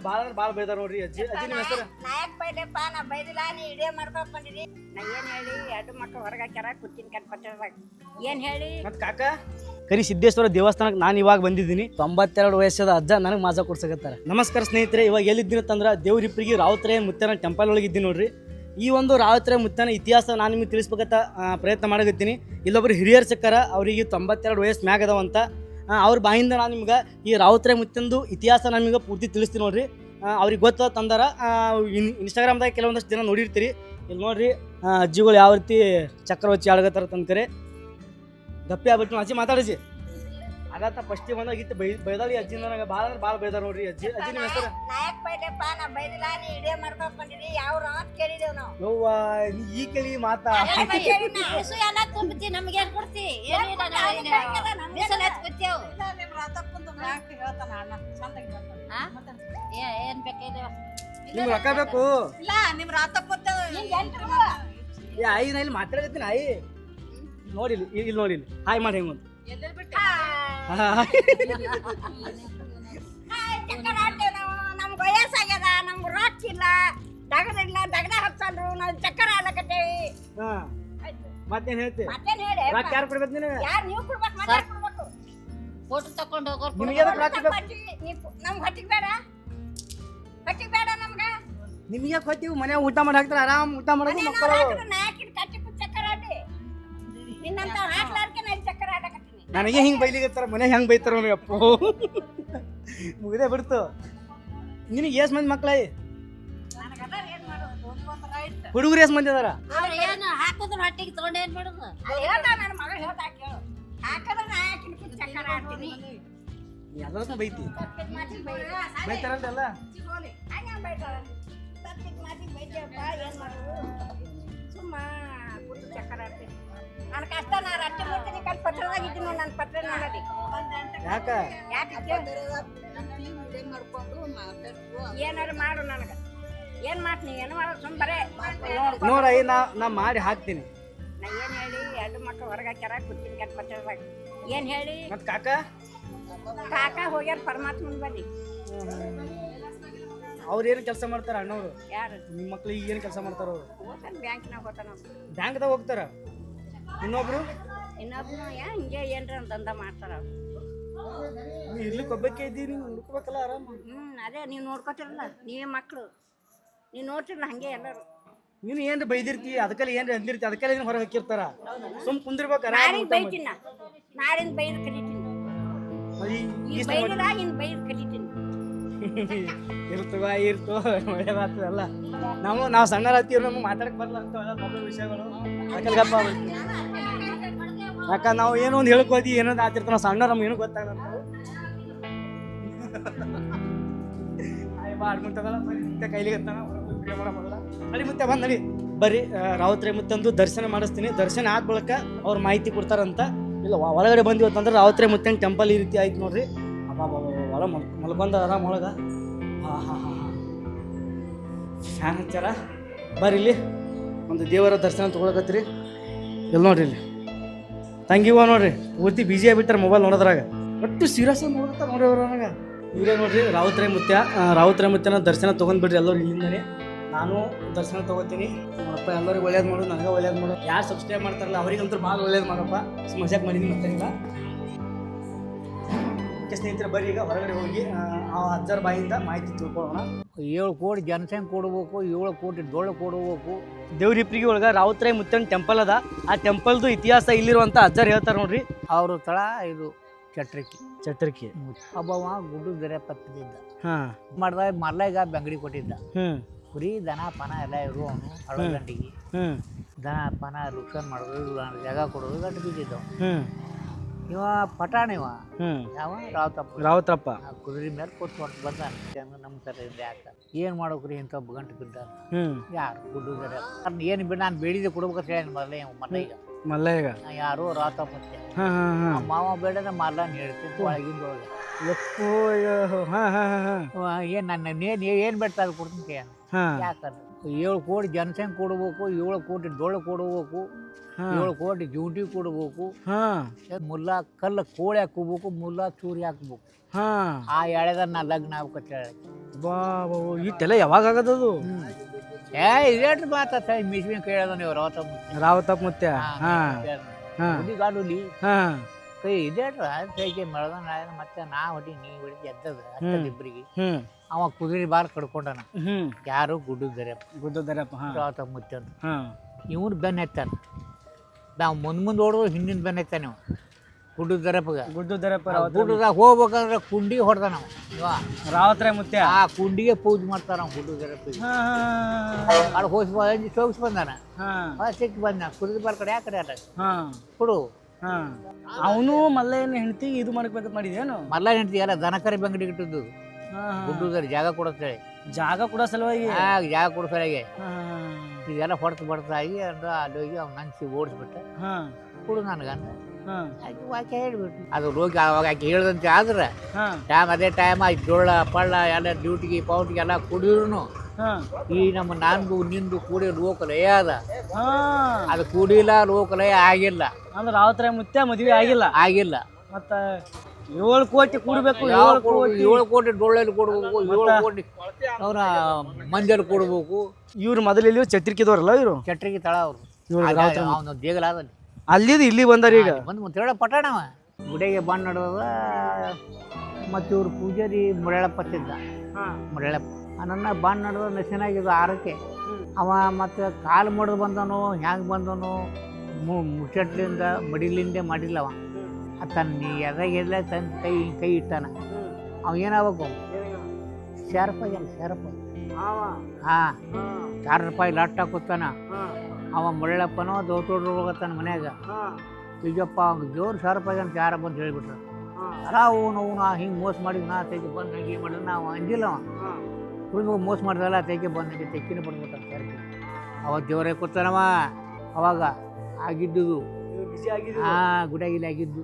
ಭಾಳ ಅಂದ್ರೆ ಭಾಳ ಬೈದಾರ ನೋಡ್ರಿ ಅಜ್ಜಿ ನಿಮ್ಮ ಹೆಸರು ನಾಯಕ್ ಬೈದಪ್ಪ ನಾ ಬೈದಿಲ್ಲ ನೀ ಇಡೇ ಮಾಡ್ಕೊಂಡ್ ಬಂದಿರಿ ನಾ ಏನ್ ಹೇಳಿ ಎರಡು ಮಕ್ಕಳು ಹೊರಗೆ ಹಾಕ್ಯಾರ ಕುತ್ತಿನ ಕಟ್ಪಟ್ಟದಾಗ ಏನ್ ಹೇಳಿ ಮತ್ ಕಾಕ ಕರಿ ಸಿದ್ದೇಶ್ವರ ದೇವಸ್ಥಾನಕ್ಕೆ ನಾನು ಇವಾಗ ಬಂದಿದ್ದೀನಿ 92 ವಯಸ್ಸದ ಅಜ್ಜ ನನಗೆ ಮಾಜಾ ಕೊಡ್ಸಕತ್ತಾರ. ನಮಸ್ಕಾರ ಸ್ನೇಹಿತರೆ, ಇವಾಗ ಎಲ್ಲಿದ್ದೀನಿ ಅಂತಂದ್ರೆ ದೇವ್ರಿಪ್ಪಿಗೆ ರಾವುತರಾಯ ಮುತ್ತನ ಟೆಂಪಲ್ ಒಳಗೆ ಇದ್ದೀನಿ ನೋಡ್ರಿ. ಈ ಒಂದು ರಾವುತರಾಯ ಮುತ್ತನ ಇತಿಹಾಸ ನಾನು ನಿಮಗೆ ತಿಳಿಸ್ಬೇಕಂತ ಪ್ರಯತ್ನ ಮಾಡಕತ್ತೀನಿ. ಇಲ್ಲೊಬ್ರು ಹಿರಿಯರು ಸಿಕ್ಕಾರ, ಅವರಿಗೆ 92 ವಯಸ್ಸು ಮ್ಯಾಗ ಅದಾವಂತ. ಅವ್ರ ಬಾಯಿಂದ ನಾನು ನಿಮ್ಗೆ ಈ ರಾವುತರಾಯ ಮುತ್ತಂದು ಇತಿಹಾಸ ನಿಮಗೆ ಪೂರ್ತಿ ತಿಳಿಸ್ತೀನಿ ನೋಡ್ರಿ. ಅವ್ರಿಗೆ ಗೊತ್ತ ತಂದಾರ. ಇನ್ಸ್ಟಾಗ್ರಾಮ್ದಾಗ ಕೆಲವೊಂದಷ್ಟು ಜನ ನೋಡಿರ್ತೀರಿ. ಇಲ್ಲಿ ನೋಡ್ರಿ ಅಜ್ಜಿಗಳು ಯಾವ ರೀತಿ ಚಕ್ರ ಹಚ್ಚಿ ಆಡ್ಗತ್ತಾರ ತಂದ್ಕರೆ ಗಪ್ಪಿ ಆಗ್ಬಿಟ್ಟು ಅಜ್ಜಿ ಮಾತಾಡಜ್ಜಿ ಆಗತ್ತ ಫಸ್ಟಿಗೆ ಬಂದಾಗ ಇತ್ತು ಬೈದಾಳಿ ಅಜ್ಜಿ ನನಗೆ ಭಾಳ ಅಂದ್ರೆ ಭಾಳ ಬೈದಾರ ನೋಡ್ರಿ. ಅಜ್ಜಿ ನಿಮ್ಮ ಹೆಸರು ನಾಯಕ್ ಬೈದಪ್ಪ ನಾ ಬೈದಿಲ್ಲ ನೀ ಇಡೇ ಮಾಡ್ಕೊಂಡ್ ಬಂದಿರಿ ಯಾವ ರಾತ್ ಕೇಳಿದೇವ್ ನಾವು ಯವ್ವ ನೀ ಈ ಕೇಳಿ ಮಾತಾ ಹಸು ಎಲ್ಲ ತುಂಬತಿ ನಮ್ಗೆ ಏನ್ ಕೊಡ್ತಿ ಏನಿಲ್ಲ ಮೀಸಲ್ ಹಚ್ಕೊತೇವ್ ನಿಮ್ ರಾತಪ್ಪಂದು ಮ್ಯಾಕ್ ಹೇಳ್ತಾನ ಅಣ್ಣ ಚಂದಾಗಿ ಏನ್ ಬೇಕಿದೆ ನಿಮ್ಗೆ ರೊಕ್ಕ ಬೇಕು ಇಲ್ಲ ನಿಮ್ ರಾತಪ್ಪಂದ ಏ ಆಯಿ ನಾ ಇಲ್ಲಿ ಮಾತಾಡಕತ್ತೀನಿ. ಆಯಿ ನೋಡಿಲ್ಲ ಇಲ್ಲಿ ನೋಡಿಲ್ಲ ಹಾಯ್ ಮಾಡಿ ಹೆಂಗ್ ಎಲ್ಲೆಲ್ ಬಿಟ್ಟ ನಮ್ಗೆ ವಯಸ್ಸಾಗ್ಯದ ನಮ್ಗೆ ರೊಕ್ಕ ಇಲ್ಲ ದಗದಿಲ್ಲ ದಗದ ಹಚ್ಚಂದ್ರು ನಾವು ಚಕ್ಕರ ಆಡಕತ್ತೇವಿ. ಮತ್ತೇನ್ ಹೇಳ್ತಿ ಮತ್ತೇನ್ ಹೇಳಿ ರೊಕ್ಕ ಯಾರು ಕೊಡ್ಬೇಕು ನೀನು? ಯಾರು ನೀವು ಕೊಡ್ಬೇಕು ಮತ್ತೆ ಕೊಡ್ಬೇಕು ಫೋಟೋ ತಕೊಂಡು ಹೋಗೋರ್ ನಿಮಗೆ ರೊಕ್ಕ ಬೇಕು? ನಮ್ಗೆ ಹೊಟ್ಟಿಗೆ ಬೇಡ ಹೊಟ್ಟಿಗೆ ಬೇಡ ನಮ್ಗೆ ನಿಮಗೆ ಕೊಟ್ಟಿವು ಮನ್ಯಾಗ ಊಟ ಮಾಡಿ ಹಾಕ್ತಾರೆ, ಆರಾಮ್ ಊಟ ಮಾಡೋದು ಮಕ್ಕಳು. ನಾಯಕಿನ ಕಟ್ಟಿ ಚಕ್ಕರ ಆಡಿ ನಿನ್ನಂತ ಹಾಕ್ಲಾರ್ಕೆ ನಾನು ಚಕ್ಕರ ಆಡಕತ್ತೀನಿ. ನನಗೆ ಹಿಂಗೆ ಬೈಲಿಗತ್ತಾರ, ಮನ್ಯಾಗ ಹೆಂಗೆ ಬೈತಾರ ನೋಡಿ ಅಪ್ಪು. ಮುಗಿದೇ ಬಿಡ್ತು. ನಿನಗೆ ಎಷ್ಟು ಮಂದಿ ಮಕ್ಕಳ? ಹುಡುಗರು ಎಷ್ಟು ಮಂದಿ ಅದಾರ? ಅವ್ರ ಏನು ಹಾಕಿದ್ರು ಹೊಟ್ಟಿಗೆ ತಗೊಂಡು ಏನ್ ಮಾಡೋದು? ಹೇಳ್ತಾ ನನ್ನ ಮಗಳು ಹೇಳ್ತಾ ಕೇಳು ಹಾಕಿದ್ರೆ ನಾಯಕಿನ ಚಕ್ಕರ ಆಡ್ತೀನಿ ಎಲ್ಲದಕ್ಕೂ ಬೈತಿ ಬೈತಾರಲ್ಲ ಹಂಗೆ ಬೈತಾರ ತಪ್ಪಿಗೆ ಮಾತಿಗೆ ಬೈತೇವಪ್ಪ ಏನು ಮಾಡೋದು ಸುಮ್ಮ ಕೂತು ಚಕ್ಕರ ಆಡ್ತೀನಿ. ನನ್ನ ಕಷ್ಟ ನಾ ರಟ್ಟಿ ಮಾಡ್ತೀನಿ ಕಲ್ ಪತ್ರದಾಗ ಇದ್ದೀನಿ ನೋಡಿ ನನ್ನ ಪತ್ರ ನೋಡಿ ಯಾಕೆ ಏನಾರು ಮಾಡು ನನಗೆ ಏನು ಮಾಡ್ತೀನಿ ಏನು ಮಾಡೋದು ಸುಮ್ಮ ಬರೇ ನೋಡೈ ನಾ ಮಾಡಿ ಹಾಕ್ತೀನಿ. ನಾ ಏನು ಹೇಳಿ ಎರಡು ಮಕ್ಕಳು ಹೊರಗೆ ಹಾಕ್ಯಾರ ಕುತ್ತಿನ ಕಟ್ ಪತ್ರದಾಗ ಏನು ಹೇಳಿ ಮತ್ತು ಕಾಕ ಕಾಕ ಹೋಗ್ಯಾರ ಪರಮಾತ್ಮನ ಬನ್ನಿ. ಅವ್ರು ಏನು ಕೆಲಸ ಮಾಡ್ತಾರ ಅಣ್ಣವ್ರು? ಯಾರು ನಿಮ್ಮ ಮಕ್ಳು ಈಗ ಏನು ಕೆಲಸ ಮಾಡ್ತಾರ? ಅವರು ಹೋಗ್ತಾನೆ ಬ್ಯಾಂಕ್ನಾಗ ಹೋಗ್ತಾನ ಬ್ಯಾಂಕ್ದಾಗ ಹೋಗ್ತಾರ. ಇನ್ನೊಬ್ರು ಇನ್ನೊಬ್ನು ಹಿಂಗೆ ಏನ್ರ ಒಂದು ದಂಧ ಮಾಡ್ತಾರ ನೀ ಇರ್ಲಿಕ್ಕೆ ಒಬ್ಬಕ್ಕೆ ಇದ್ದೀರಿ, ನೀವು ಹುಡ್ಕೋಬೇಕಲ್ಲ ಆರಾಮ. ಅದೇ ನೀವು ನೋಡ್ಕೊತಿರಲ್ಲ ನೀವೇ ಮಕ್ಕಳು ನೀವು ನೋಡ್ತಿರಲ್ಲ ಹಂಗೆ ಎಲ್ಲರೂ ನೀನು ಏನ್ರ ಬೈದಿರ್ತಿ ಅದಕ್ಕೆಲ್ಲ ಏನ್ರ ಅಂದಿರ್ತಿ ಅದಕ್ಕೆಲ್ಲ ಇದನ್ನ ಹೊರಗೆ ಹಾಕಿರ್ತಾರ. ಸುಮ್ ಕುಂದಿರ್ಬೇಕು ನಾರಿಂದ ಬೈತೀನಿ ನಾರಿಂದ ಬೈದು ಕಲಿತೀನಿ ಈ ಬೈದಿಲ್ಲ ಇನ್ನು ಬೈದು ಕಲಿತೀನಿ ಇರ್ತು ಒಳ್ಳೇದಾಗ್ತದಲ್ಲ. ನಾವು ಸಣ್ಣರಾಗ್ತೀವಿ, ನಮಗೆ ಮಾತಾಡಕ್ ಬರಲ್ಲ ಅಂತ ಮೊಬೈಲ್ ವಿಷಯಗಳು ಯಾಕಲ್ಗಪ್ಪ. ಯಾಕ ನಾವು ಏನೋ ಒಂದು ಹೇಳ್ಕೋದಿ ಏನೋ ಆತಿರ್ತಾವ ನಾವು ಸಣ್ಣ ನಮ್ಗೆ ಏನೂ ಗೊತ್ತಾಗಲ್ಲ. ಆಡ್ಕೊಂತದಲ್ಲ ಮತ್ತೆ ಕೈಲಿಗೆ ನಡಿ ಮತ್ತೆ ಬಂದು ನಡಿ ಬರ್ರಿ. ರಾವುತರಾಯ ಮುತ್ತಂದು ದರ್ಶನ ಮಾಡಿಸ್ತೀನಿ. ದರ್ಶನ ಆದ ಬಳಿಕ ಅವ್ರು ಮಾಹಿತಿ ಕೊಡ್ತಾರಂತ. ಇಲ್ಲ ಒಳಗಡೆ ಬಂದಿವತ್ತಂದ್ರೆ ರಾವುತರಾಯ ಮುತ್ತನ ಟೆಂಪಲ್ ಈ ರೀತಿ ಆಯ್ತು ನೋಡ್ರಿ. ಒಳ ಮಲ್ಕೊಂಡ ಆರಾಮ್ ಒಳಗೆ ಫ್ಯಾನ್ ಹಚ್ಚಾರ. ಬರ್ರಿ ಇಲ್ಲಿ ಒಂದು ದೇವರ ದರ್ಶನ ತೊಗೊಳಕತ್ರಿ. ಇಲ್ಲಿ ನೋಡ್ರಿ ಇಲ್ಲಿ ತಂಗಿವ ನೋಡ್ರಿ ಪೂರ್ತಿ ಬಿಜಿ ಆಗಿಬಿಟ್ಟಾರೆ ಮೊಬೈಲ್ ನೋಡೋದ್ರಾಗ. ಒಟ್ಟು ಸೀರಿಯಸ್ ಆಗಿ ನೋಡ್ತಾರೆ ನೋಡ್ರಿ ಅವ್ರು. ನನಗೆ ಇವರೇ ನೋಡ್ರಿ ರಾವುತರಾಯ ಮುತ್ತನ ದರ್ಶನ ತೊಗೊಂಡ್ಬಿಡ್ರಿ ಎಲ್ಲರೂ ಇಲ್ಲಿಂದನೇ. ನಾನು ದರ್ಶನ ತೊಗೋತೀನಿ. ಅಪ್ಪ ಎಲ್ಲರಿಗೂ ಒಳ್ಳೇದು ಮಾಡು, ನನಗೆ ಒಳ್ಳೇದು ಮಾಡು. ಯಾರು ಸಬ್ಸ್ಕ್ರೈಬ್ ಮಾಡ್ತಾರಲ್ಲ ಅವ್ರಿಗಂತೂ ಭಾಳ ಒಳ್ಳೇದು ಮಾಡಪ್ಪ. ಮಜಾಕ್ ಮಾಡಿದ್ದೀನಿ ಮತ್ತೆ ಇಲ್ಲ ಸ್ನೇಹಿತರೆ. ಬರ್ರಿ ಈಗ ಹೊರಗಡೆ ಹೋಗಿ ಆ ಅಜ್ಜರ ಬಾಯಿಂದ ಮಾಹಿತಿ ತಿಳ್ಕೊಳ್ಳೋಣ. 7 ಕೋಟಿ ಜನಸಂಖ್ಯೆ ಕೊಡಬೇಕು, 7 ಕೋಟಿ ಡೊಳ್ಳು ಕೊಡಬೇಕು. ದೇವ್ರಿಪ್ಪಿಗೆ ಒಳಗೆ ರಾವುತರಾಯ ಮುತ್ತನ ಟೆಂಪಲ್ ಅದ. ಆ ಟೆಂಪಲ್ದು ಇತಿಹಾಸ ಇಲ್ಲಿರುವಂಥ ಅಜ್ಜರ್ ಹೇಳ್ತಾರೆ ನೋಡ್ರಿ. ಅವ್ರ ತಳ ಇದು ಚಟ್ರಕಿ ಒಬ್ಬವ ಗುಡ್ಡು ಬೇರೆ ಪತ್ತಿದ್ದ ಹಾಂ ಮಾಡಿದಾಗ ಮಲ್ಲಾಗ ಬೆಂಗಡಿ ಕೊಟ್ಟಿದ್ದ. ಹ್ಞೂ ಕುರಿ ದನ ಪನ ಎಲ್ಲ ಇರು ಅವನು ಅಳಗಂಡಿಗೆ ದನ ಪನ ರುಕ್ಷನ್ ಮಾಡೋದು ಜಾಗ ಕೊಡೋದು ಗಂಟು ಬಿದ್ದಿದ್ದವು. ಇವ ಪಟಾಣ ಇವ ಯಾವ ರಾವತಪ್ಪ ಕುದುರೆ ಮೇಲೆ ಕೂತ್ಕೊಂಡು ಬಂದ ನಮ್ಮ ಕಡೆಯಿಂದ ಯಾಕ ಏನು ಮಾಡೋಕ್ರಿ ಇಂಥ ಗಂಟು ಬಿದ್ದ ಯಾರು ಗುಡ್ಡು ಬೇರೆ ಏನು ಬಿಡ ನಾನು ಬೇಡಿದೆ ಕೊಡ್ಬೇಕಂತ ಹೇಳಿ ಮಲ್ಲಯ್ಯ ಯಾರು ರಾವತಪ್ಪ ಮಾವ ಬೇಡ ಮಲ್ಲ ಹೇಳ್ತಿದ್ದು ಒಳಗಿಂದ ಒಳಗೆ ಏನು ನನ್ನ ಏನು ಬೇಡ್ತಾ ಅದು ಕೊಡ್ತೀನಿ ಯಾಕಂದ್ರೆ 7 ಕೋಟಿ ಜನಸಂಖ್ಯೆ ಕೊಡ್ಬೇಕು, 7 ಕೋಟಿ ಡೊಳ್ಳು ಕೊಡ್ಬೇಕು, 7 ಕೋಟಿ ಜೂಟಿ ಕೊಡ್ಬೇಕು, ಮುಲ್ಲಾ ಕಲ್ಲು ಕೋಳಿ ಹಾಕೋಬೇಕು, ಮುಲ್ಲಾ ಚೂರಿ ಹಾಕ್ಬೇಕು. ಆ ಎಳೆದ ನಾ ಲಗ್ನ ಆಗ್ಬೇಕಂತ ಹೇಳಿ ಬಾ ಇಟ್ಟೆಲ್ಲ ಯಾವಾಗ ಆಗದದು ಇದೇಟ್ರಿ ಮಾತಾಡ್ತ ಮಿಸ್ಮಿ ಕೇಳೋದು ನೀವು ರಾವತಪ್ಪ ಮುತ್ಯ ಹಾ ಹಾ ಗಾಡುಲಿ ಹಾ ಕೈ ಇದೇಟ್ರ ಕೈಗೆ ಮಳದ ಮತ್ತೆ ನಾ ಹೊಡಿ ನೀ ಹೊಡಿ ಎದ್ದದ ಇಬ್ಬರಿಗೆ ಅವ ಕುದುರೆ ಬಾರ್ ಕಡ್ಕೊಂಡನ ಯಾರು ಗುಡ್ಡದರಪ್ಪ ಹಾ ರಾವತಪ್ಪ ಮುತ್ಯ ಅಂತ ಹಾ ಇವ್ನು ಬೆನ್ನ ಎತ್ತಾನ ನಾವು ಮುಂದೆ ಓಡೋದು ಹಿಂದಿನ ಬೆನ್ನ ಎತ್ತಾನ ನೀವು ಗುಡ್ಡದರಪ್ಪಗ ಗುಡ್ಡದಾಗ ಹೋಗ್ಬೇಕಂದ್ರೆ ಕುಂಡಿ ಹೊಡೆದ ನಾವು ರಾವತ್ರಾಯ ಮುತ್ಯ ಆ ಕುಂಡಿಗೆ ಪೂಜೆ ಮಾಡ್ತಾರ ನಾವು ಗುಡ್ಡದರಪ್ಪಿಗೆ ಅಲ್ಲಿ ಹೋಗಿಸಿ ಬಂದಾನ ಸಿಕ್ಕಿ ಬಂದ ಕುದುರೆ ಬಾರ್ ಕಡೆ ಯಾಕಡೆ ಆಟ ಕೊಡು ಅವನು ಮಲ್ಲಯ್ಯನ ಹೆಂಡತಿ ಇದು ಮಾಡ್ಬೇಕಂತ ಮಾಡಿದೇನು ಮಲ್ಲ ಹೆಂಡತಿ ಎಲ್ಲ ದನಕರಿ ಬಂಗಡಿ ಇಟ್ಟಿದ್ದು ಗುಡ್ಡದಲ್ಲಿ ಜಾಗ ಕೊಡತ್ತೇಳಿ ಜಾಗ ಕೂಡ ಸಲುವಾಗಿ ಜಾಗ ಕೊಡೋ ಸಲುವಾಗಿ ಇದೆಲ್ಲ ಹೊಡೆದು ಬಡ್ತಾಗಿ ಅಲ್ಲಿ ಹೋಗಿ ಅವ್ನು ನನ್ಸಿ ಓಡಿಸ್ಬಿಟ್ಟ ಕೊಡು ನನಗಂತ ಆಕೆ ಹೇಳ್ಬಿಟ್ಟು ಅದು ಹೋಗಿ ಅವಾಗ ಆಕೆ ಹೇಳ್ದಂತೆ ಆದ್ರೆ ಅದೇ ಟೈಮ್ ಆಯ್ತು ಡೊಳ್ಳ ಪಳ್ಳ ಎಲ್ಲ ಡ್ಯೂಟಿಗೆ ಪೌಟಿಗೆ ಎಲ್ಲ ಕುಡಿದ್ರು ಈ ನಮ್ಮ ನಂದು ನಿಂದು ಕೂಡಿ ಲೋಕಲಯ ಅದ ಅದು ಕುಡಿಲ್ಲ ಲೋಕಲಯ ಆಗಿಲ್ಲ ಅಂದ್ರೆ ರಾವತ್ರಾಯ ಮುತ್ಯ ಮದುವೆ ಆಗಿಲ್ಲ ಮತ್ತ 7 ಕೋಟಿ ಕೂಡಬೇಕು 7 ಕೋಟಿ ಡೊಳ್ಳಲ್ಲಿ ಕೊಡ್ಬೇಕು 7 ಕೋಟಿ ಅವನ ಮಂಜಲ್ ಕೊಡ್ಬೇಕು ಇವ್ರು ಮೊದಲು ಛತ್ರಿಕಿದವ್ರಲ್ಲ ಇವರು ಚಟ್ರಿಗೆ ತಳ ಅವರು ಅವನು ದೇಗಲಾದಲ್ಲಿ ಅಲ್ಲಿದ್ದು ಇಲ್ಲಿ ಬಂದಾರ ಈಗ ಬಂದು ಮತ್ತೆ ಪಟ್ಟಣವ ಗುಡಿಗೆ ಬಂದ್ ನಡೆದ ಮತ್ತು ಇವ್ರು ಪೂಜಾರಿ ಮುರಳಪ್ಪತ್ತಿದ್ದ ಮುರಳಪ್ಪ ನನ್ನ ಬಂದ್ ನಡೆದ ನಶನಾಗಿದ್ದು ಆರಕ್ಕೆ ಅವ ಮತ್ತು ಕಾಲು ಮುಡ್ದು ಬಂದನು ಹ್ಯಾಂಗೆ ಬಂದನು ಮುಚ್ಚಟ್ಲಿಂದ ಮಡಿಲಿಂದ ಮಾಡಿಲ್ಲವ ತನ್ನ ಎದಾಗೆಲ್ಲ ತನ್ನ ಕೈ ಇಟ್ಟಾನ ಅವ ಏನಾಗಬೇಕು ಶಾರಪ್ಪ ಹಾಂ 4 ರೂಪಾಯಿ ಲಾಟ್ ಹಾಕುತ್ತಾನ ಅವ ಮುಳ್ಳಪ್ಪನೋ ದೋತೋಡ್ರು ಹೋಗತ್ತಾನ ಮನ್ಯಾಗ ಈಗಪ್ಪ ಅವ್ನು ಜೋರು 4 ರೂಪಾಯಿ ಅಂತ ಯಾರ ಬಂದು ಹೇಳಿಬಿಟ್ರು ಅಲ್ಲ ಅವನು ಹಿಂಗೆ ಮೋಸ ಮಾಡಿದ್ ನಾ ತೆಗೆ ಬಂದು ಹಂಗೆ ಮಾಡಿದ್ ನಾವು ಅಂಜಿಲ್ಲ ಅವ ಹುಡುಗ ಮೋಸ ಮಾಡಿದಲ್ಲ ತೆಗೆ ಬಂದು ತೆಕ್ಕಿನ ಬಂದ್ಬಿಟ್ಟ ಅವ ದೇವರೇ ಕೊಡ್ತಾನವ ಅವಾಗ ಆಗಿದ್ದು ಗುಡಿಯಾಗಿಲ್ಲ ಆಗಿದ್ದು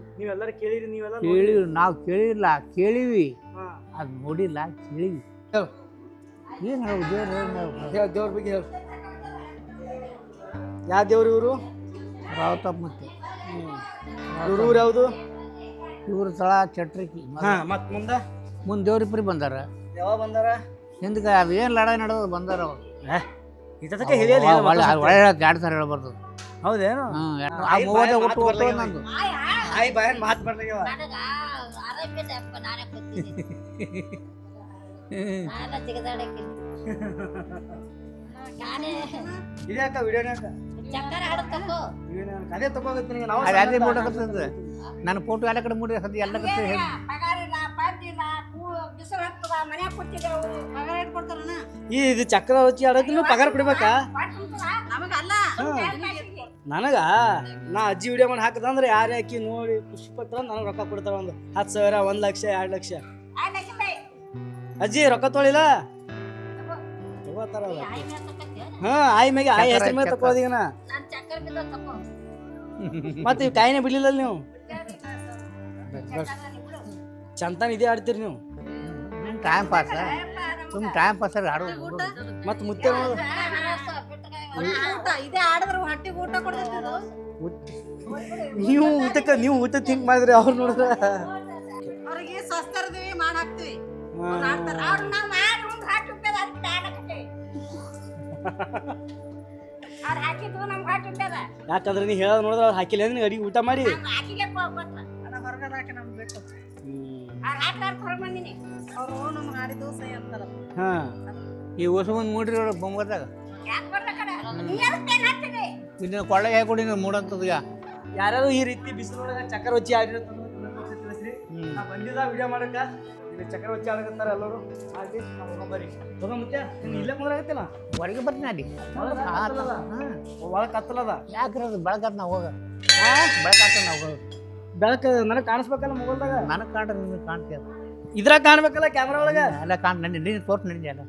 ಕೇಳಿ ನಾವು ಕೇಳಿಲ್ಲ ಕೇಳಿವಿ ಅದು ನೋಡಿಲ್ಲ ಕೇಳಿವಿ ಏನು ಹೇಳು ದೇವ್ರ ಬಗ್ಗೆ ಹೇಳು ಯಾವ ದೇವ್ರು ಇವರು ರಾವತಪ್ಪ ಮತ್ತೆ ಊರು ಯಾವುದು ಇವ್ರ ತಳ ಚಟ್ರಿಕಿ ಮತ್ತೆ ಮುಂದೆ ದೇವ್ರಿಬ್ರಿ ಬಂದಾರ ಯಾವಾಗ ಬಂದಾರ ಹಿಂದಕ್ಕೆ ಅದು ಏನು ಲಡಾಯಿ ನಡೆದು ಬಂದಾರ ಅವಾಗ ಒಳ್ಳೆ ಜಾಡ್ತಾರ ಹೇಳ್ಬಾರ್ದು ಹೌದೇನು ನಂದು ಮಾತು ಬರ್ಲಾಗ್ಯಾವ ನಾನೇ ನಾನೇ ಇದ್ಯಾಕ ವಿಡಿಯೋನ್ಯಾಕ ಚಕ್ಕರ ಹಾಡುತ್ತಕ್ಕೋ ಅದೇ ತಗೋಗತ್ತೆ ನಿನಗೆ ನಾವು ಅದೇ ನೋಡಕತ್ತದ ನನ್ನ ಫೋಟೋ ಎಲ್ಲ ಕಡೆ ಮೂಡಿ ಸದ್ಯ ಎಲ್ಲ ಕಡೆ ಇದು ಚಕ್ರ ಹಚ್ಚಿ ಆಡೋದು ಪಗಾರ ಕೊಡ್ಬೇಕಾ ನನಗ ನಾ ಅಜ್ಜಿ ವಿಡಿಯೋ ಮಾಡಿ ಹಾಕದಂದ್ರೆ ಯಾರೇ ಹಾಕಿ ನೋಡಿ ಖುಷಿ ಪಡ್ತಾರ ನನಗೆ ರೊಕ್ಕ ಕೊಡ್ತಾರ ಒಂದು 10,000 1 ಲಕ್ಷ 2 ಲಕ್ಷ ಅಜ್ಜಿ ರೊಕ್ಕ ತೊಳಿಲ್ಲ ತಗೋತಾರ ಆಯ್ ಮ್ಯಾಗೆ ಆಯ್ ಹೆಸರು ಮೇಲೆ ತಕೋದೀಗನ ಮತ್ತೆ ಇವ್ ಕಾಯಿನೇ ಬಿಡ್ಲಿಲ್ಲ ನೀವು ಚಂತಾನ ಇದೇ ಆಡ್ತೀರಿ ನೀವು ಟೈಮ್ ಪಾಸ್ ಟೈಮ್ ಪಾಸ್ ಆಡೋದು ಮತ್ತೆ ಮುತ್ತೆ ಇದೇ ಆಡಿದ್ರೆ ಹೊಟ್ಟಿಗೆ ಊಟ ಕೊಡ್ತಿದ್ರು ನೀವು ಊಟ ಥಿಂಕ್ ಮಾಡಿದ್ರೆ ಅವ್ರು ನೋಡಿದ್ರೆ ಅವ್ರಿಗೆ ಸ್ವಸ್ಥರದಿವಿ ಮಾಡಿ ಹಾಕ್ತಿವಿ ಯಾಕಂದ್ರೆ ನೀ ಹೇಳೋದು ನೋಡಿದ್ರೆ ಅವ್ರು ಹಾಕಿಲ್ಲ ಅಂದ್ರೆ ಅಡಿಗೆ ಊಟ ಮಾಡಿ ಈ ಹೊಸ ಮಂದಿ ಮೂಡ್ರಿ ಬೊಂಬದಾಗ ಇದನ್ನ ಕೊಳ್ಳೆ ಹಾಕೊಡಿ ಮೂಡಂತದ ಯಾರು ಈ ರೀತಿ ಬಿಸಿಲೊಳಗ ಚಕ್ರ ಹಚ್ಚಿ ಆಡಿರೋ ಬಂದಿದ್ದ ವಿಡಿಯೋ ಮಾಡಕ ಚಕ್ರ ಹಚ್ಚಿ ಆಡಕತ್ತಾರ ಎಲ್ಲರೂ ಆಡಿ ಬರ್ರಿ ಮುತ್ತೆ ಇಲ್ಲೇ ಕುಂದ್ರಾಗತ್ತಿಲ್ಲ ಹೊರಗೆ ಬರ್ತೀನಿ ಅಲ್ಲಿ ಒಳಗೆ ಕತ್ತಲದ ಯಾಕ್ರಿ ಅದು ಬೆಳಕತ್ ನಾವು ಹೋಗ ಬೆಳಕಾತ ನಾವು ಹೋಗ ಬೆಳಕ ನನಗೆ ಕಾಣಿಸ್ಬೇಕಲ್ಲ ಮೊಬೈಲ್ದಾಗ ನನಗೆ ಕಾಣ್ರಿ ನಿಮಗೆ ಕಾಣ್ತೀಯ ಇದ್ರಾಗ ಕಾಣ್ಬೇಕಲ್ಲ ಕ್ಯಾಮ್ರಾ ಒಳಗ ಎಲ್ಲ ಕಾಣ್ ನೀನು ತೋರ್ಸ್ ನಡೀನಿ ಅಲ್ಲ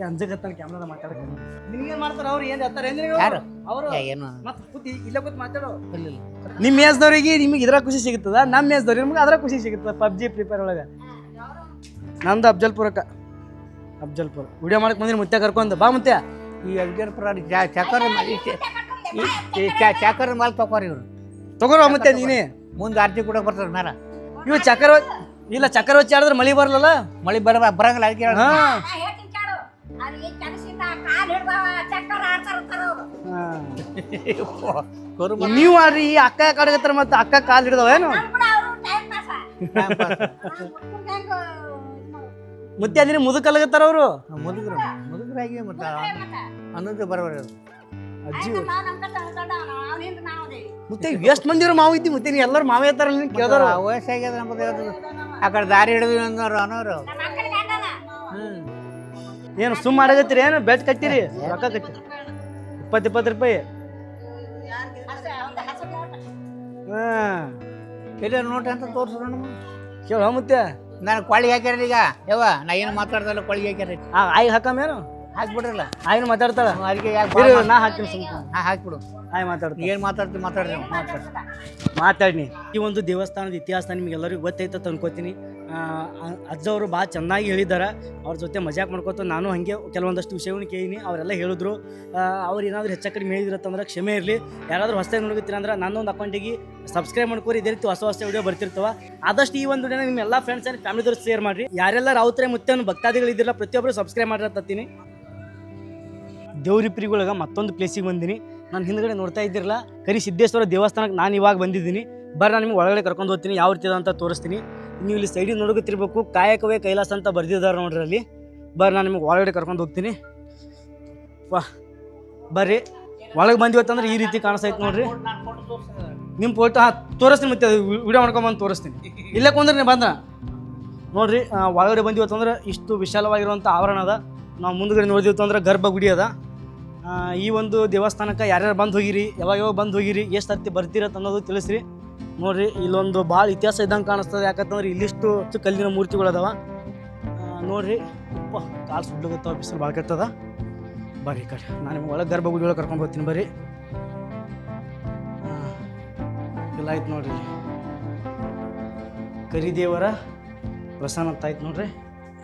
ಅಂಜಕತ್ತಾನ ಕ್ಯಾಮ್ರಾದ ಮಾತಾಡಕ್ಕೆ ನಿಮ್ಗೇನ್ ಮಾಡ್ತಾರ ಅವ್ರು ಏನ್ ಹೇಳ್ತಾರೆ ಯಾರು ಅವರು ಏನು ಮತ್ತೆ ಕೂತಿ ಇಲ್ಲೇ ಕೂತ್ ಮಾತಾಡೋ ಇಲ್ಲ ನಿಮ್ಮ ಮೇಸ್ದವ್ರಿಗೆ ನಿಮಗೆ ಇದ್ರಾಗ ಖುಷಿ ಸಿಗುತ್ತದ ನಮ್ಮ ಮೇಸ್ದವ್ರಿಗೆ ನಿಮ್ಗೆ ಅದ್ರಾಗ ಖುಷಿ ಸಿಗುತ್ತದ PUBG ಫ್ರೀ ಫೈರ್ ಒಳಗೆ ನಮ್ದು ಅಫ್ಜಲ್ಪುರಕ್ಕೆ ಅಫ್ಜಲ್ಪುರ ವಿಡಿಯೋ ಮಾಡಕ್ ಬಂದಿನಿ ಮುತ್ಯ ಕರ್ಕೊಂಡು ಬಾ ಮುತ್ಯ ಈ ಅಫ್ಜಲ್ಪುರ ಚಕ್ಕರ ಮಾಲ್ ತಗೋರಿ ಇವ್ರು ತಗೋರ ಮುತ್ಯ ನೀನೇ ಮುಂದೆ ಆರ್ತಿ ಕೂಡ ಬರ್ತಾರೆ ಮೇಲ ಇವ್ ಚಕ್ರ ಇಲ್ಲ ಚಕ್ಕರ್ ಹಚ್ಚಿ ಆಡಿದ್ರೆ ಮಳಿ ಬರಲ್ಲ. ಮಳೆ ಬರಂಗಿಲ್ಲ ಅದಕ್ಕೆ ಹಾ ನಾ ಹೇಳ್ತೀನಿ ಕೇಳು ಅಲ್ಲಿ ಕೆಲಸದಿಂದ ಕಾಲ್ ಹಿಡ್ದಾವ ಚಕ್ಕರ್ ಆಡ್ತಾರ ಅವ್ರು ನೀವು ಆಡ್ರಿ ಈ ಅಕ್ಕ ಕಾಡಗತ್ತಾರ ಮತ್ತೆ ಅಕ್ಕ ಕಾಲ್ ಹಿಡ್ದವೇನು? ನಮ್ ಕೂಡ ಅವರು ಟೈಮ್ ಪಾಸ ಮುತ್ತೆ ಅದಿನ ಮುದುಕಲ್ಗತ್ತಾರ ಅವರು. ಮುದುಕರಾಗಿ ಮತ್ತೆ ಅನ್ನೋದು ಬರೋಬರ ಅಜ್ಜಿ ಅವನಿಂದ ನಾವು ಅದೇವಿ ಮುತ್ತೆ ಎಷ್ಟು ಮಂದಿ ಮಾವ ಇದ್ದಿ ಮುತ್ತೆ? ನೀ ಎಲ್ಲರೂ ಮಾವೇ ಇರ್ತಾರ ಕೇಳ್ದಾರ. ವಯಸ್ಸಾಗ್ಯದ ನಮ್ಮದು ಆ ಕಡೆ ದಾರಿ ಹಿಡಿದ್ವಿ ಅನ್ನೋರು. ನಮ್ಮ ಅಕ್ಕನ ಗಂಡನ ಏನು ಸುಮ್ಮ ಮಾಡಗತ್ತೀರಿ ಏನು ಬೆಟ್ ಕಟ್ಟಿರಿ ರೊಕ್ಕ ಕಟ್ಟಿ 20 ರೂಪಾಯಿ. ಒಂದು ಹಸು ನೋಟ ಹಾ ಎಲ್ಲ ನೋಟ್ ಅಂತ ತೋರಿಸ್ರು ಕೇಳ ಮತ್ತೆ ನಾನು ಕೊಳ್ಳಿಗೆ ಹಾಕ್ಯಾರ ಈಗ ಯವ್ವ ನಾ ಏನು ಮಾತಾಡ್ದಲ್ಲ ಕೊಳ್ಳಿಗೆ ಹಾಕ್ಯಾರ ಆಯ್ ಹಾಕಮೇನು ಹಾಕ್ಬಿಡ್ರಲ್ಲ ಆಯ್ನು ಮಾತಾಡ್ತಾಳ. ಅದಕ್ಕೆ ಯಾಕೆ ನಾ ಹಾಕ್ತೀನಿ ಸುಮ್ನೆ. ಹಾಕ್ಬಿಡು ಆಯ್ ಮಾತಾಡ್ತೀನಿ. ಏನು ಮಾತಾಡ್ರಿ ಮಾತಾಡ್ನಿ. ಈ ಒಂದು ದೇವಸ್ಥಾನದ ಇತಿಹಾಸ ನಿಮ್ಗೆಲ್ಲರಿಗೂ ಗೊತ್ತೈತೆ ಅಂತ ಅನ್ಕೋತೀನಿ. ಅಜ್ಜ ಅವರು ಭಾಳ ಚೆನ್ನಾಗಿ ಹೇಳಿದ್ದಾರೆ. ಅವ್ರ ಜೊತೆ ಮಜಾಕ್ ಮಾಡ್ಕೋತ ನಾನು ಹಾಗೆ ಕೆಲವೊಂದಷ್ಟು ವಿಷಯವನ್ನು ಕೇಳಿನಿ. ಅವರೆಲ್ಲ ಹೇಳಿದ್ರು. ಅವ್ರು ಏನಾದರೂ ಹೆಚ್ಚು ಕಡಿಮೆ ಹೇಳಿದ್ರತ್ತಂದ್ರೆ ಕ್ಷಮೆ ಇರಲಿ. ಯಾರಾದರೂ ಹೊಸದಾಗಿ ನೋಡ್ತೀರ ಅಂದ್ರೆ ನನ್ನೊಂದು ಅಕೌಂಟಿಗೆ ಸಬ್ಸ್ಕ್ರೈಬ್ ಮಾಡ್ಕೊರಿ. ಇದೇ ರೀತಿ ಹೊಸ ವಿಡಿಯೋ ಬರ್ತಿರ್ತವೆ. ಆದಷ್ಟು ಈ ಒಂದು ವಿಡಿಯೋನ ನಿಮ್ಮ ಎಲ್ಲ ಫ್ರೆಂಡ್ಸ್ ಆ್ಯಂಡ್ ಫ್ಯಾಮಿಲಿದವ್ರು ಶೇರ್ ಮಾಡಿರಿ. ಯಾರೆಲ್ಲ ರಾವುತರೆ ಮುತ್ತೆಯನ್ನು ಭಕ್ತಾದಿಗಳಿದ್ದಿಲ್ಲ ಪ್ರತಿಯೊಬ್ಬರು ಸಬ್ಸ್ಕ್ರೈಬ್ ಮಾಡಿರತ್ತೀನಿ. ದೇವ್ರಿಪ್ರಿಗೊಳಗೆ ಮತ್ತೊಂದು ಪ್ಲೇಸಿಗೆ ಬಂದೀನಿ. ನಾನು ಹಿಂದ್ಗಡೆ ನೋಡ್ತಾ ಇದ್ದಿರಲ್ಲ ಕರಿ ಸಿದ್ದೇಶ್ವರ ದೇವಸ್ಥಾನಕ್ಕೆ ನಾನು ಇವಾಗ ಬಂದಿದ್ದೀನಿ. ಬರ್ರಿ ನಾನು ನಿಮ್ಗೆ ಒಳಗಡೆ ಕರ್ಕೊಂಡು ಹೋಗ್ತೀನಿ, ಯಾವ ರೀತಿ ಅಂತ ತೋರಿಸ್ತೀನಿ. ನೀವು ಇಲ್ಲಿ ಸೈಡಿಗೆ ನೋಡೋಗುತ್ತಿರ್ಬೇಕು ಕಾಯಕವೇ ಕೈಲಾಸ ಅಂತ ಬರ್ದಿದ್ದಾರೆ ನೋಡ್ರಿ ಅಲ್ಲಿ. ಬರ್ರಿ ನಾನು ನಿಮ್ಗೆ ಒಳಗಡೆ ಕರ್ಕೊಂಡು ಹೋಗ್ತೀನಿ. ವಾಹ್ ಬರ್ರಿ ಒಳಗೆ ಬಂದಿವತ್ತಂದ್ರೆ ಈ ರೀತಿ ಕಾಣಿಸ್ತೈತೆ ನೋಡ್ರಿ. ನಿಮ್ಮ ಫೋಟೋ ತೋರಿಸ್ತೀನಿ ಮತ್ತೆ ವಿಡಿಯೋ ಮಾಡ್ಕೊಂಬಂದು ತೋರಿಸ್ತೀನಿ. ಇಲ್ಲೇ ಕುಂದ್ರೆ ನೀವು ಬಂದ ನೋಡ್ರಿ. ಒಳಗಡೆ ಬಂದಿವತ್ತಂದ್ರೆ ಇಷ್ಟು ವಿಶಾಲವಾಗಿರುವಂಥ ಆವರಣ ಅದ. ನಾವು ಮುಂದ್ಗಡೆ ನೋಡಿದಿವತ್ತು ಅಂದ್ರೆ ಗರ್ಭಗುಡಿ ಅದ. ಈ ಒಂದು ದೇವಸ್ಥಾನಕ್ಕೆ ಯಾರ್ಯಾರು ಬಂದು ಹೋಗಿರಿ, ಯಾವಾಗ ಬಂದು ಹೋಗಿರಿ, ಎಷ್ಟು ಸರ್ತಿ ಬರ್ತಿರತ್ತೆ ಅನ್ನೋದು ತಿಳಿಸ್ರಿ. ನೋಡಿರಿ ಇಲ್ಲೊಂದು ಭಾಳ ಇತಿಹಾಸ ಇದ್ದಂಗೆ ಕಾಣಿಸ್ತದೆ. ಯಾಕಂತಂದ್ರೆ ಇಲ್ಲಿಷ್ಟು ಕಲ್ಲಿನ ಮೂರ್ತಿಗಳು ಅದಾವ ನೋಡಿರಿ. ಅಪ್ಪ ಕಾಲು ಸುಡ್ಲುಗುತ್ತಾವ, ಬಿಸಿಲು ಭಾಳ ಕೆಟ್ಟದ. ಬರ್ರಿ ಈ ಕಡೆ ನಾನು ನಿಮ್ಗೆ ಒಳಗೆ ಗರ್ಭಗುಡಿ ಒಳಗೆ ಕರ್ಕೊಂಡು ಹೋಗ್ತೀನಿ. ಬರ್ರಿ ಇಲ್ಲ ಆಯ್ತು ನೋಡ್ರಿ ಕರಿದೇವರ ಪ್ರಸನ್ನ ಅಂತ ಆಯ್ತು ನೋಡ್ರಿ.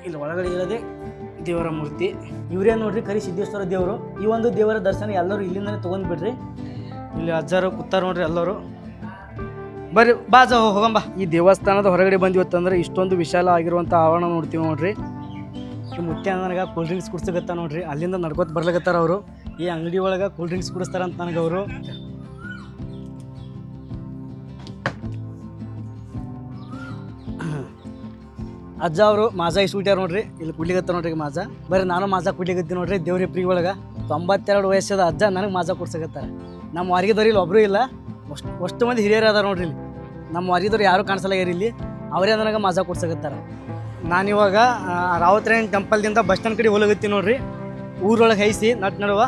ಇಲ್ಲಿ ಒಳಗಡೆ ಇರೋದೇ ದೇವರ ಮೂರ್ತಿ. ಇವರೇ ನೋಡ್ರಿ ಕರಿ ಸಿದ್ದೇಶ್ವರ ದೇವರು. ಈ ಒಂದು ದೇವರ ದರ್ಶನ ಎಲ್ಲರೂ ಇಲ್ಲಿಂದನೇ ತೊಗೊಂಡ್ಬಿಡ್ರಿ. ಇಲ್ಲಿ ಅಜ್ಜಾರು ಕೂತಾರ ನೋಡ್ರಿ ಎಲ್ಲರೂ. ಬರ್ರಿ ಬಾಜ ಹೋಗಂಬ. ಈ ದೇವಸ್ಥಾನದ ಹೊರಗಡೆ ಬಂದಿವತ್ತಂದ್ರೆ ಇಷ್ಟೊಂದು ವಿಶಾಲ ಆಗಿರುವಂಥ ಆವರಣ ನೋಡ್ತೀವಿ ನೋಡ್ರಿ. ಈ ಮುತ್ಯ ನನಗೆ ಕೂಲ್ ಡ್ರಿಂಕ್ಸ್ ಕುಡಿಸ್ಬೇಕತ್ತ ನೋಡ್ರಿ. ಅಲ್ಲಿಂದ ನಡ್ಕೊತ ಬರ್ಲಿಕತ್ತಾರ ಅವರು. ಈ ಅಂಗಡಿ ಒಳಗೆ ಕೂಲ್ ಡ್ರಿಂಕ್ಸ್ ಕುಡಿಸ್ತಾರಂತ ನನಗೆ ಅವರು. ಅಜ್ಜ ಅವರು ಮಾಜಾ ಇಸ್ಬಿಟ್ಟಾರ ನೋಡ್ರಿ. ಇಲ್ಲಿ ಕುಡ್ಲಿಕತ್ತ ನೋಡ್ರಿ ಮಾಜಾ. ಬರ್ರಿ ನಾನು ಮಾಜಾ ಕುಡ್ಲಿಕತ್ತೀನಿ ನೋಡ್ರಿ. ದೇವ್ರಿಪ್ರಿಗೆ ಒಳಗೆ 92 ವಯಸ್ಸದ ಅಜ್ಜ ನನಗೆ ಮಾಜಾ ಕುಡ್ಸಕತ್ತಾರ. ನಮ್ಮ ವಾರಿಗೆದವ್ರು ಇಲ್ಲಿ ಒಬ್ಬರು ಇಲ್ಲ, ಅಷ್ಟು ಮಂದಿ ಹಿರಿಯರು ಅದಾರ ನೋಡ್ರಿ ಇಲ್ಲಿ. ನಮ್ಮ ವಾರಿಗೆದವ್ರು ಯಾರೂ ಕಾಣಿಸಲ್ಲಾಗ್ಯಾರ ಇಲ್ಲಿ. ಅವರೇ ನನಗೆ ಮಾಜಾ ಕುಡ್ಸಕತ್ತಾರ. ನಾನಿವಾಗ ರಾವತರೇನ್ ಟೆಂಪಲ್ದಿಂದ ಬಸ್ ಸ್ಟ್ಯಾಂಡ್ ಕಡೆ ಹೋಗತ್ತೀನಿ ನೋಡ್ರಿ. ಊರೊಳಗೆ ಹೈಸಿ ನಡುವ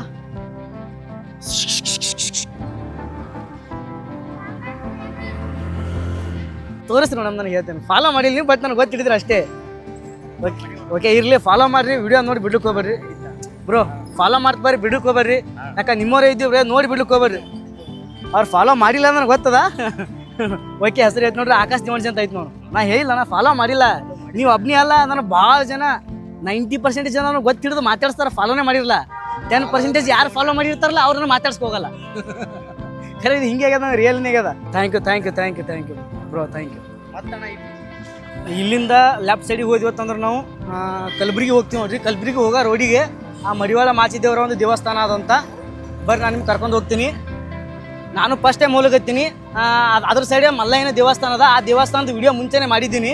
ತೋರಿಸ್ರಿ ಮೇಡಮ್. ನನಗೆ ಹೇಳ್ತೇನೆ ಫಾಲೋ ಮಾಡಿಲ್ಲ ನೀವು, ಬಟ್ ನನಗೆ ಗೊತ್ತಿಡಿದ್ರೆ ಅಷ್ಟೇ. ಓಕೆ ಇರಲಿ, ಫಾಲೋ ಮಾಡಿರಿ. ವಿಡಿಯೋ ನೋಡಿ ಬಿಡ್ಲಿಕ್ಕೆ ಹೋಗ್ಬೇಡ್ರಿ ಬ್ರೋ. ಫಾಲೋ ಮಾಡ್ತಾ ಬರ್ರಿ, ಬಿಡ್ಲಿಕ್ಕೆ ಹೋಗ್ಬೇಡ್ರಿ. ಯಾಕೆ ನಿಮ್ಮವರೇ ಇದ್ದೀವಿ ನೋಡಿ ಬಿಡ್ಲಿಕ್ಕೆ ಹೋಗ್ಬೇಡ್ರಿ. ಅವ್ರು ಫಾಲೋ ಮಾಡಿಲ್ಲ ನನಗೆ ಗೊತ್ತದ. ಓಕೆ ಹೆಸರು ಐತೆ ನೋಡ್ರಿ, ಆಕಾಶ್ ನಿಮರ್ಜಿ ಅಂತ ಐತೆ ನೋಡು. ನಾ ಹೇಳಿಲ್ಲ ನಾ ಫಾಲೋ ಮಾಡಿಲ್ಲ. ನೀವು ಒಬ್ಬನೇ ಅಲ್ಲ, ನನಗೆ ಭಾಳ ಜನ 90% ಜನ ನನಗೆ ಗೊತ್ತಿಡಿದು ಮಾತಾಡ್ಸ್ತಾರೆ, ಫಾಲೋನೇ ಮಾಡಿರಲ್ಲ. 10% ಯಾರು ಫಾಲೋ ಮಾಡಿರ್ತಾರಲ್ಲ ಅವ್ರನ್ನ ಮಾತಾಡ್ಸ್ಕೋಗಲ್ಲ. ಖರೆ ಇದು ಹಿಂಗೆ ಆಗ್ಯದ, ರಿಯಲ್ನೇ ಆಗ್ಯದ. Thank you bro, thank you. ಇಲ್ಲಿಂದ ಲೆಫ್ಟ್ ಸೈಡಿಗೆ ಹೋದ್ವತ್ತಂದ್ರೆ ನಾವು ಕಲಬುರಗಿ ಹೋಗ್ತೀವಿ ನೋಡ್ರಿ. ಕಲಬುರಗಿ ಹೋಗೋ ರೋಡಿಗೆ ಆ ಮಡಿವಾಳ ಮಾಚಿದೇವರ ಒಂದು ದೇವಸ್ಥಾನ ಅದಂತ. ಬರ್ರಿ ನಾನು ನಿಮ್ಗೆ ಕರ್ಕೊಂಡು ಹೋಗ್ತೀನಿ. ನಾನು ಫಸ್ಟ್ ಟೈಮ್ ಹೋಗತ್ತೀನಿ. ಅದ್ರ ಸೈಡೇ ಮಲ್ಲಯ್ಯನ ದೇವಸ್ಥಾನ ಅದ. ಆ ದೇವಸ್ಥಾನದ ವಿಡಿಯೋ ಮುಂಚೆನೇ ಮಾಡಿದ್ದೀನಿ.